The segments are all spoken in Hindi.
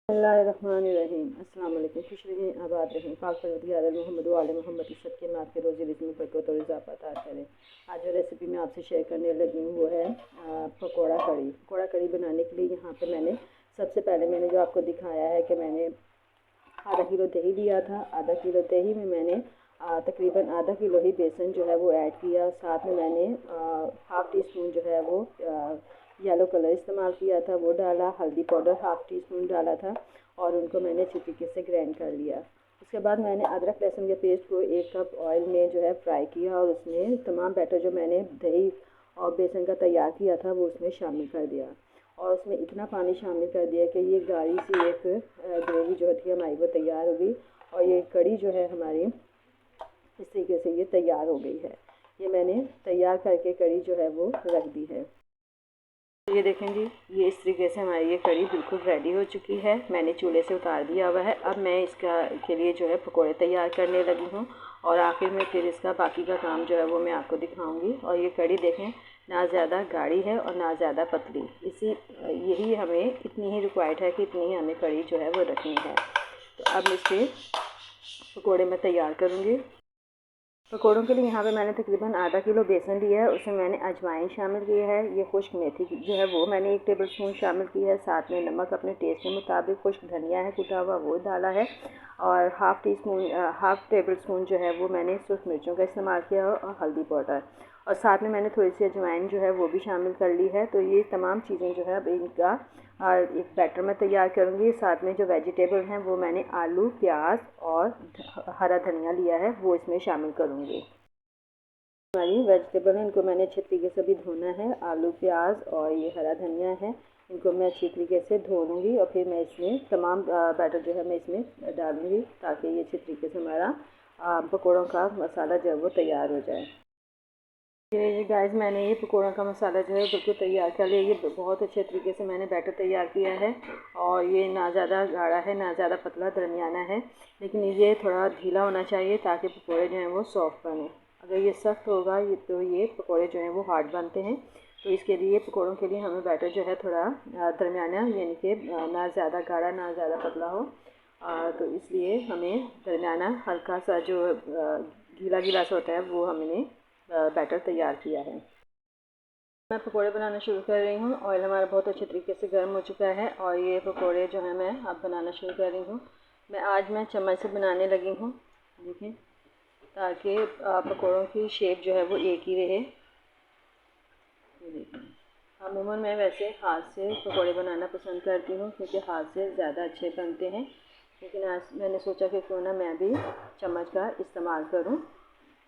बिस्मिल्लाहिर्रहमानिर्रहीम। अस्सलाम वालेकुम। खुश रहें, आबाद रहें। पाक परवरदिगार मोहम्मद व आले मोहम्मद की सबके में आपके रोज़ी रिज़्क़ में बरकत और इज़ाफ़ा अता करें। आज जो रेसिपी मैं आपसे शेयर करने लगी हूँ वो है पकौड़ा कड़ी। पकौड़ा कड़ी बनाने के लिए यहाँ पे मैंने सबसे पहले मैंने जो आपको दिखाया है कि मैंने आधा किलो दही लिया था। आधा किलो दही में मैंने तकरीबन आधा किलो ही बेसन जो है वो ऐड किया। साथ में मैंने हाफ़ टी स्पून जो है वो येलो कलर इस्तेमाल किया था, वो डाला। हल्दी पाउडर हाफ़ टी स्पून डाला था और उनको मैंने अच्छी तरीके से ग्राइंड कर लिया। उसके बाद मैंने अदरक लहसुन के पेस्ट को 1 कप ऑयल में जो है फ्राई किया और उसमें तमाम बैटर जो मैंने दही और बेसन का तैयार किया था वो उसमें शामिल कर दिया और उसमें इतना पानी शामिल कर दिया कि ये गाढ़ी सी एक ग्रेवी जो थी हमारी वो तैयार हो गई और ये कड़ी जो है हमारी इस तरीके से ये तैयार हो गई है। ये मैंने तैयार करके कड़ी जो है वो रख दी है। ये देखें जी, ये इस तरीके से हमारी ये कड़ी बिल्कुल रेडी हो चुकी है। मैंने चूल्हे से उतार दिया हुआ है। अब मैं इसका के लिए जो है पकोड़े तैयार करने लगी हूँ और आखिर में फिर इसका बाकी का काम जो है वो मैं आपको दिखाऊंगी। और ये कड़ी देखें, ना ज़्यादा गाढ़ी है और ना ज़्यादा पतली। यही हमें इतनी ही रिक्वायर्ड है कि इतनी ही हमें कड़ी जो है वो रखनी है। तो अब इसके पकोड़े मैं तैयार करूँगी। पकौड़ों के लिए यहाँ पे मैंने तकरीबन आधा किलो बेसन लिया है। उसमें मैंने अजवाइन शामिल की है। ये खुश्क मेथी जो है वो मैंने 1 टेबल स्पून शामिल की है। साथ में नमक अपने टेस्ट के मुताबिक, खुश्क धनिया है कुटा हुआ वो डाला है और हाफ़ टेबल स्पून जो है वो मैंने सुर्ख मिर्चों का इस्तेमाल किया है और हल्दी पाउडर और साथ में मैंने थोड़ी सी अजवाइन जो है वो भी शामिल कर ली है। तो ये तमाम चीज़ें जो है अब इनका एक बैटर में तैयार करूँगी। साथ में जो वेजिटेबल हैं वो मैंने आलू, प्याज और हरा धनिया लिया है वो इसमें शामिल करूँगी। हमारी वेजिटेबल है, इनको मैंने अच्छे तरीके से भी धोना है। आलू, प्याज और ये हरा धनिया है, इनको मैं अच्छी तरीके से धो लूँगी और फिर मैं इसमें तमाम बैटर जो है मैं इसमें डालूँगी ताकि ये अच्छे तरीके से हमारा पकौड़ों का मसाला जो है वो तैयार हो जाए। ये गाइस, मैंने ये पकौड़ा का मसाला जो है बिल्कुल तैयार कर लिया। ये बहुत अच्छे तरीके से मैंने बैटर तैयार किया है और ये ना ज़्यादा गाढ़ा है ना ज़्यादा पतला, दरमियाना है। लेकिन ये थोड़ा ढीला होना चाहिए ताकि पकौड़े जो हैं वो सॉफ्ट बने। अगर ये सख्त होगा तो ये पकौड़े जो हैं वो हार्ड बनते हैं। तो इसके लिए पकौड़ों के लिए हमें बैटर जो है थोड़ा दरमियाना, यानी कि ना ज़्यादा गाढ़ा ना ज़्यादा पतला हो। तो इसलिए हमें दरमियाना हल्का सा जो गीला गीला सा होता है वो हमने बैटर तैयार किया है। मैं पकोड़े बनाना शुरू कर रही हूँ। ऑयल हमारा बहुत अच्छे तरीके से गर्म हो चुका है और ये पकोड़े जो हैं मैं अब बनाना शुरू कर रही हूँ। मैं चम्मच से बनाने लगी हूँ, देखें, ताकि पकोड़ों की शेप जो है वो एक ही रहे। ये देखें, अमूमन मैं वैसे हाथ से पकोड़े बनाना पसंद करती हूँ क्योंकि हाथ से ज़्यादा अच्छे बनते हैं, लेकिन आज मैंने सोचा कि क्यों ना मैं भी चम्मच का इस्तेमाल करूँ।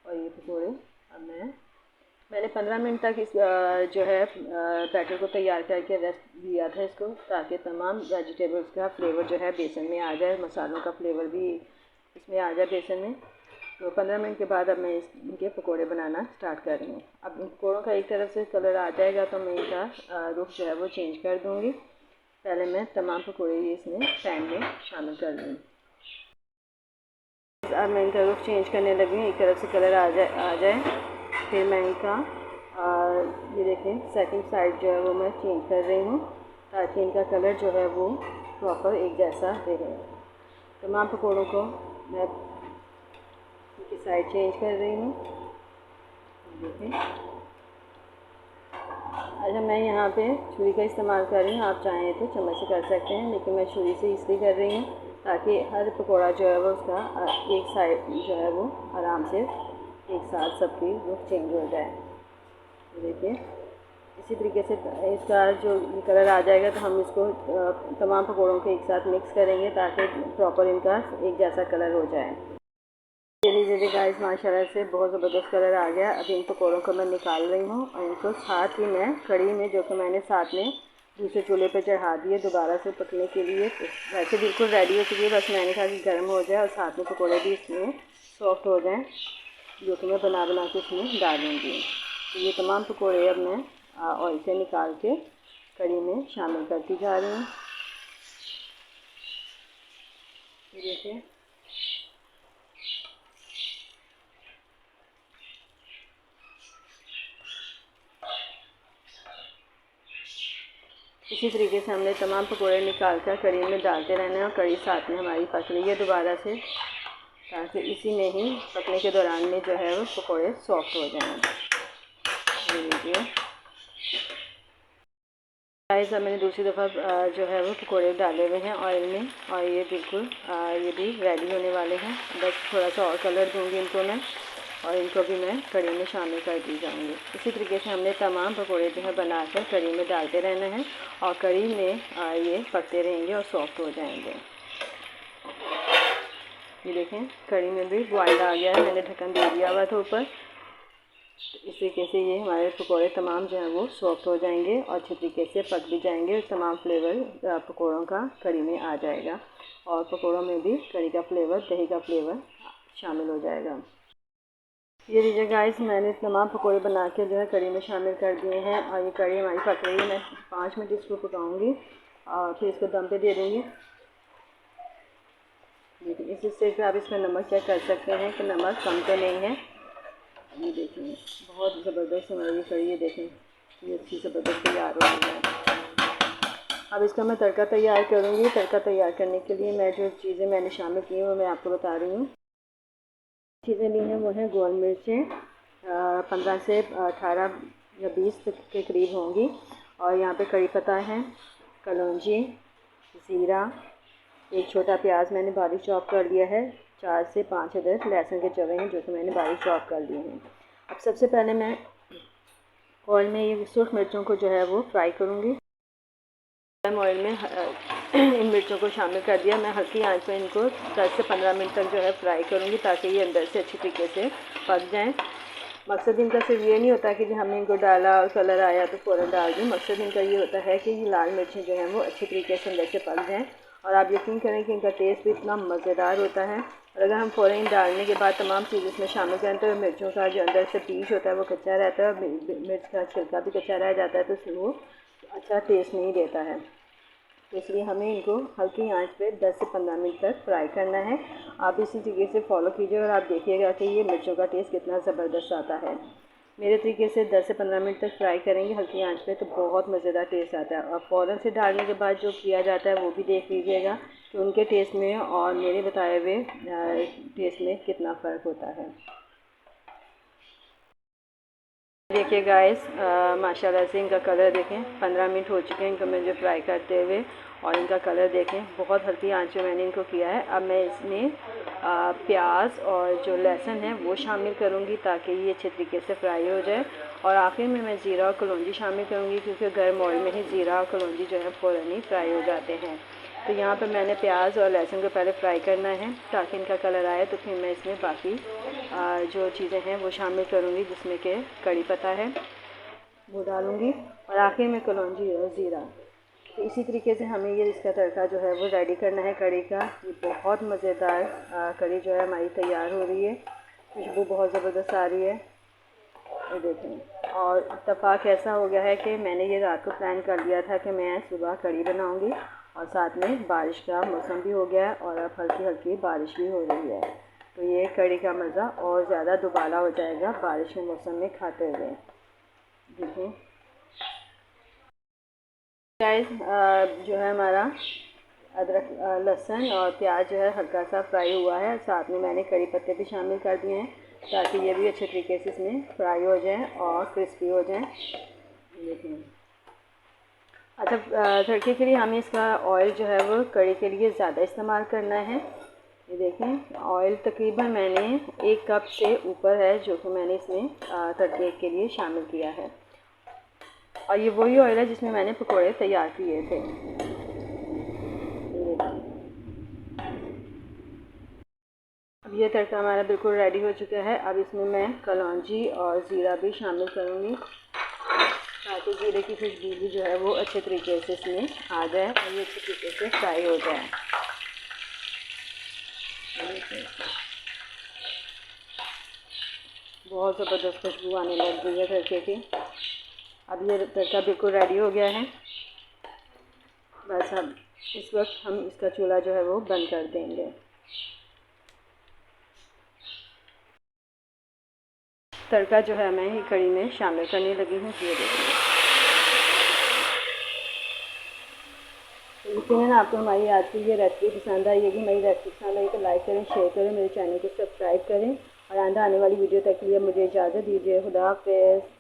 और ये पकोड़े अब मैंने 15 मिनट तक इस जो है बैटर को तैयार करके रेस्ट दिया था इसको, ताकि तमाम वेजिटेबल्स का फ्लेवर जो है बेसन में आ जाए, मसालों का फ्लेवर भी इसमें आ जाए बेसन में। तो 15 मिनट के बाद अब मैं इनके पकोड़े बनाना स्टार्ट कर रही हूँ। अब इन पकोड़ों का एक तरफ से कलर आ जाएगा तो मैं इनका रुख जो है वो चेंज कर दूँगी। पहले मैं तमाम पकोड़े इसमें पैन में शामिल कर दूँगी। अब मैं इनका रुख चेंज करने लगी हूँ, एक तरफ से कलर आ जाए फिर मैं इनका ये देखें सेकंड साइड जो है वो मैं चेंज कर रही हूँ ताकि इनका कलर जो है वो प्रॉपर एक जैसा रहे। तमाम पकौड़ों को मैं इनकी साइड चेंज कर रही हूँ, देखें। अच्छा, मैं यहाँ पे छुरी का इस्तेमाल कर रही हूँ, आप चाहें तो चम्मच से कर सकते हैं, लेकिन मैं छुरी से इसलिए कर रही हूँ ताकि हर पकौड़ा जो है वो उसका एक साइड जो है वो आराम से एक साथ सबकी रुख चेंज हो जाए। देखिए, इसी तरीके से इसका जो कलर आ जाएगा तो हम इसको तमाम पकौड़ों के एक साथ मिक्स करेंगे ताकि प्रॉपर इनका एक जैसा कलर हो जाए। धीरे गाइस, माशाल्लाह से बहुत ज़बरदस्त कलर आ गया। अभी इन पकौड़ों को मैं निकाल रही हूँ और इनको साथ ही मैं कड़ी में, जो कि मैंने साथ में दूसरे चूल्हे पे चढ़ा दिए दोबारा से पकने के लिए, तो वैसे बिल्कुल रेडी हो चुकी है। बस मैंने कहा कि गर्म हो जाए और साथ में पकौड़े भी इसमें सॉफ्ट हो जाएँ, जो कि मैं बना के इसमें डालूँगी। तो ये तमाम पकौड़े अब मैं ऑयल से निकाल के कड़ी में शामिल करती जा रही हूँ। देखिए, इसी तरीके से हमने तमाम पकौड़े निकाल कर कढ़ी में डालते रहना है और कढ़ी साथ में हमारी पक रही है दोबारा से, ताकि इसी में ही पकने के दौरान में जो है वो पकौड़े सॉफ्ट हो जाएंगे। ये लीजिए गाइस, अब मैंने दूसरी दफ़ा जो है वो पकौड़े डाले हुए हैं ऑयल में और ये बिल्कुल ये भी रेडी होने वाले हैं। बस थोड़ा सा और कलर दूंगी इनको मैं और इनको भी मैं कढ़ी में शामिल कर दी जाऊंगी। इसी तरीके से हमने तमाम पकौड़े जो है बनाकर कढ़ी में डालते रहना है और कढ़ी में ये पकते रहेंगे और सॉफ्ट हो जाएंगे। ये देखें कढ़ी में भी बॉयल आ गया है, मैंने ढक्कन दे दिया हुआ था ऊपर। इस तरीके से ये हमारे पकौड़े तमाम जो हैं वो सॉफ्ट हो जाएंगे और अच्छे तरीके से पक भी जाएंगे और तमाम फ्लेवर पकौड़ों का कढ़ी में आ जाएगा और पकौड़ों में भी कढ़ी का फ्लेवर, दही का फ्लेवर शामिल हो जाएगा। ये लीजिए गाइस, मैंने तमाम पकौड़े बना के जो है कढ़ी में शामिल कर दिए हैं और ये कढ़ी हमारी पक रही है। मैं 5 मिनट इसको पकाऊंगी और फिर इसको दम पे दे दूँगी। इस स्टेज पे आप इसमें नमक चेक कर सकते हैं कि नमक कम तो नहीं है। ये देखें बहुत ज़बरदस्त हमारी कढ़ी, ये देखें ये अच्छी ज़बरदस्त तैयार हो गई है। अब इसका मैं तड़का तैयार करूँगी। तड़का तैयार करने के लिए मैं जो चीज़ें मैंने शामिल की हैं वो मैं आपको बता रही हूँ। चीज़ें ली हैं वो हैं गोल मिर्चें 15 से 18 या 20 के करीब होंगी और यहाँ पे कड़ी पत्ता है, कलौंजी, ज़ीरा, एक छोटा प्याज मैंने बारीक चॉप कर लिया है, 4 से 5 अदद लहसुन के जवे हैं जो कि मैंने बारीक चॉप कर लिए हैं। अब सबसे पहले मैं ऑयल में ये सुर्ख मिर्चों को जो है वो फ्राई करूँगी। ऑयल में इन मिर्चों को शामिल कर दिया। मैं हल्की आंच में इनको 10 से 15 मिनट तक जो है फ्राई करूँगी ताकि ये अंदर से अच्छी तरीके से पक जाएँ। मकसद इनका सिर्फ ये नहीं होता कि जो हमने इनको डाला और कलर आया तो फ़ौरन डाल दूँ। मकसद इनका ये होता है कि ये लाल मिर्चें जो हैं वो अच्छी तरीके से अंदर से पक जाएँ और आप यकीन करें कि इनका टेस्ट भी इतना मज़ेदार होता है। और अगर हम फ़ौरन डालने के बाद तमाम चीज़ इसमें शामिल करें तो मिर्चों का जो अंदर से पीस होता है वो कच्चा रहता है और मिर्च का छिलका भी कच्चा रह जाता है, तो वो अच्छा टेस्ट नहीं देता है। तो इसलिए हमें इनको हल्की आंच पे 10 से 15 मिनट तक फ्राई करना है। आप इसी तरीके से फॉलो कीजिए और आप देखिएगा कि ये मिर्चों का टेस्ट कितना ज़बरदस्त आता है। मेरे तरीके से 10 से 15 मिनट तक फ्राई करेंगे हल्की आंच पे तो बहुत मज़ेदार टेस्ट आता है। और फ़ौरन से डालने के बाद जो किया जाता है वो भी देख लीजिएगा कि उनके टेस्ट में और मेरे बताए हुए टेस्ट में कितना फ़र्क होता है। देखिए गाइस, माशाल्लाह से इनका कलर देखें, 15 मिनट हो चुके हैं इनको मुझे फ्राई करते हुए और इनका कलर देखें, बहुत हल्की आंच में मैंने इनको किया है। अब मैं इसमें प्याज और जो लहसुन है वो शामिल करूँगी ताकि ये अच्छे तरीके से फ्राई हो जाए और आखिर में मैं ज़ीरा और कलौंजी शामिल करूँगी क्योंकि गर्म ऑयल में ही ज़ीरा और कलौंजी जो है फ़ौरन ही फ्राई हो जाते हैं। तो यहाँ पर मैंने प्याज और लहसुन को पहले फ्राई करना है ताकि इनका कलर आए, तो फिर मैं इसमें बाकी जो चीज़ें हैं वो शामिल करूँगी जिसमें कि कड़ी पत्ता है वो डालूँगी और आखिर में कलौंजी और ज़ीरा। तो इसी तरीके से हमें ये इसका तड़का जो है वो रेडी करना है कड़ी का। ये बहुत मज़ेदार कड़ी जो है हमारी तैयार हो रही है, खुशबू बहुत ज़बरदस्त आ रही है, ये देखें। और इत्तेफाक ऐसा हो गया है कि मैंने ये रात को प्लान कर लिया था कि मैं सुबह कड़ी बनाऊँगी और साथ में बारिश का मौसम भी हो गया है और अब हल्की हल्की बारिश भी हो रही है, तो ये कड़ी का मज़ा और ज़्यादा दुबाला हो जाएगा बारिश के मौसम में खाते हुए। देखिए गाइस, जो है हमारा अदरक, लहसुन और प्याज जो है हल्का सा फ्राई हुआ है। साथ में मैंने कड़ी पत्ते भी शामिल कर दिए हैं ताकि ये भी अच्छे तरीके से इसमें फ्राई हो जाए और क्रिस्पी हो जाए। देखिए अच्छा, तड़के के लिए हमें इसका ऑयल जो है वो कड़ी के लिए ज़्यादा इस्तेमाल करना है। ये देखें ऑयल तकरीबन मैंने 1 कप से ऊपर है जो कि मैंने इसमें तड़के के लिए शामिल किया है और ये वही ऑयल है जिसमें मैंने पकोड़े तैयार किए थे। अब ये तड़का हमारा बिल्कुल रेडी हो चुका है। अब इसमें मैं कलौंजी और ज़ीरा भी शामिल करूँगी ताकि ज़ीरे की खुशबू भी जो है वो अच्छे तरीके से इसमें आ जाए और ये अच्छे तरीके से फ्राई हो जाए। बहुत ज़बरदस्त खुशबू आने लग गई है तड़के की। अब ये तड़का बिल्कुल रेडी हो गया है। बस अब इस वक्त हम इसका चूल्हा जो है वो बंद कर देंगे। तड़का जो है मैं ही कड़ी में शामिल करने लगी हूँ। ये देखिए यकीनन आपको हमारी आज की ये रेसिपी पसंद आई होगी। मेरी रेसिपी पसंद आई तो लाइक करें, शेयर करें, मेरे चैनल को सब्सक्राइब करें और आने वाली वीडियो तक के लिए मुझे इजाज़त दीजिए। खुदा हाफ़िज़।